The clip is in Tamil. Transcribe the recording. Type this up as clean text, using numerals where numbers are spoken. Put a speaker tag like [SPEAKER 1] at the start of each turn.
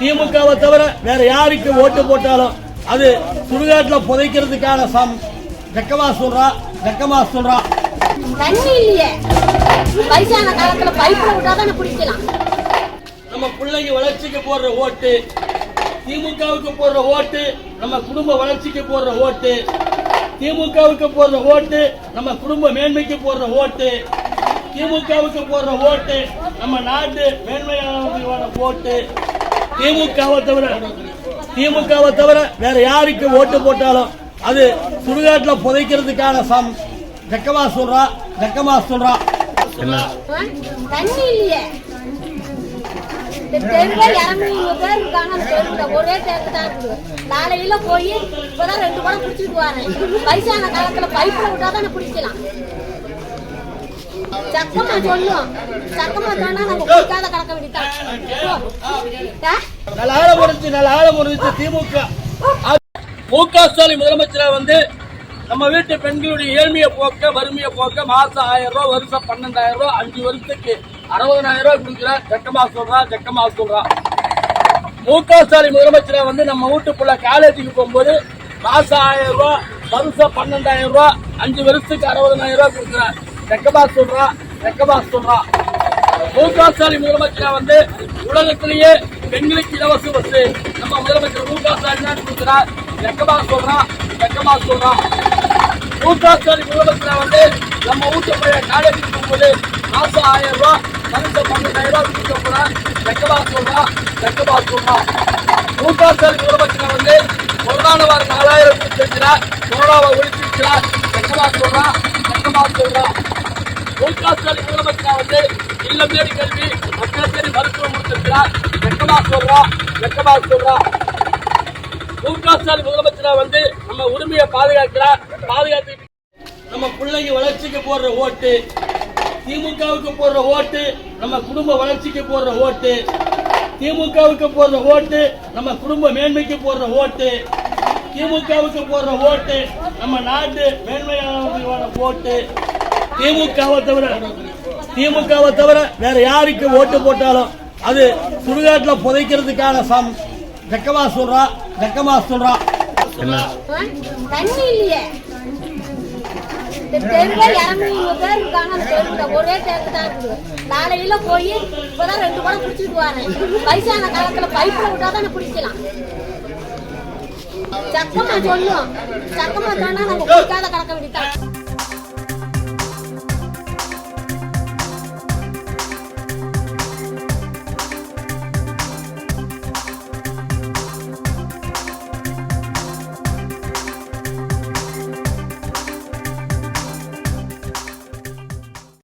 [SPEAKER 1] திமுகவை தவிர வேற யாருக்கு ஓட்டு போட்டாலும் அது சுடுகாட்டில் புதைக்கிறதுக்கான வெக்கமா சொல்றா.
[SPEAKER 2] தண்ணி இல்லையே, வயசான காலத்துல பைப்ல விட்டாதான் குடிக்கலாம்.
[SPEAKER 1] நம்ம பிள்ளைங்க வளர்ச்சிக்கு போடுற ஓட்டு, திமுகவுக்கு போடுற ஓட்டு நம்ம குடும்ப வளர்ச்சிக்கு போடுற ஓட்டு, திமுகவுக்கு போடுற ஓட்டு நம்ம குடும்ப மேன்மைக்கு போடுற ஓட்டு, திமுகவுக்கு போடுற ஓட்டு நம்ம நாட்டு மேன்மையான ஓட்டு. திமுகவை தவிர வேற யாருக்கு ஓட்டு போட்டாலும் அது சுடுகாட்டில் புதைக்கிறதுக்கான வெக்கமா சொல்றா.
[SPEAKER 2] தண்ணி இல்லையே, தெருவே 200 பேர் இருக்காங்க. அந்த தெருவுல ஒரே தேக்கு தான் இருக்குது. காலையில போய் இப்பதான் 2 குடம் குடிச்சிட்டு வரேன். வயசான காலத்துல பைப்ல விட்டாதான் குடிக்கலாம். சக்கமா சொல்லும், சக்கமா சொன்னா நம்ம குடிக்காத கலக்க வேண்டியதான்.
[SPEAKER 1] நல்ல ஆழம் முடிஞ்சு திமுக முக ஸ்டாலின் முதலமைச்சரா நம்ம வீட்டு பெண்களுடைய ஏழ்மையை போக்க, வறுமையை போக்க மாசம் 1000 ரூபாய், வருஷம் 12,000 ரூபாய், 5 வருஷத்துக்கு 60,000 ரூபாய் கொடுக்குற. ஜக்கமா சொல்றா. முக ஸ்டாலின் முதலமைச்சரா நம்ம வீட்டுக்குள்ள காலேஜுக்கு போகும்போது மாசம் 1000 ரூபாய், வருஷம் 12,000 ரூபாய், 5 வருஷத்துக்கு 60,000 ரூபாய் கொடுக்குற. ஜக்கமா சொல்றா. முக ஸ்டாலின் முதலமைச்சரா உலகத்திலேயே பெண்களுக்கு இலவச பஸ் நம்ம முதலமைச்சர் முக ஸ்டாலின் தான் கொடுக்கிறார். ஜக்கமா சொல்றா. முக ஸ்டாலின் முதலமைச்சரா நம்ம வீட்டு பையன் காலேஜுக்கு போகும்போது மாசம் 1000 ரூபாய், வருஷம் 12,000 ரூபாய் கொடுக்க போறார். ஜக்கமா சொல்றா. முக ஸ்டாலின் முதலமைச்சரா கொரோனா வாரம் 4000 கொடுத்திருக்கிறார். கொரோனாவை ஒழித்திருக்கிறார். ஜக்கமா சொல்றா. முக ஸ்டாலின் முதலமைச்சரா இல்லம் தேடி கல்வி, மக்கள் தேடி மருத்துவம் கொடுத்திருக்கிறார். ஜக்கமா சொல்றா. முக ஸ்டாலின் முதலமைச்சரா நம்ம உரிமையை பாதுகாத்து நம்ம பிள்ளைங்க வளர்ச்சிக்கு போடுற ஓட்டு, திமுகவுக்கு போடுற ஓட்டு நம்ம குடும்ப வளர்ச்சிக்கு போடுற ஓட்டு, திமுகவுக்கு போடுற ஓட்டு நம்ம குடும்ப மேன்மைக்கு போடுற ஓட்டு, திமுகவுக்கு போடுற ஓட்டு நம்ம நாட்டு மேன்மையான ஓட்டு. திமுகவை தவிர வேற யாருக்கு ஓட்டு போட்டாலும் அது சுடுகாட்டில் புதைக்கிறதுக்கான வெக்கமா சொல்றா.
[SPEAKER 2] தண்ணி இல்லையே, தெருவே 200 பேர் இருக்காங்க. அந்த தெருவுல ஒரே தேக்கு தான் இருக்குது. காலையில போய் இப்பதான் 2 குடம் குடிச்சிட்டு வரேன். வயசான காலத்துல பைப்ல விட்டாதான் குடிக்கலாம். சக்கமா சொல்லும், சக்கமா சொன்னா நம்ம குடிக்காத கலக்க வேண்டியதான்.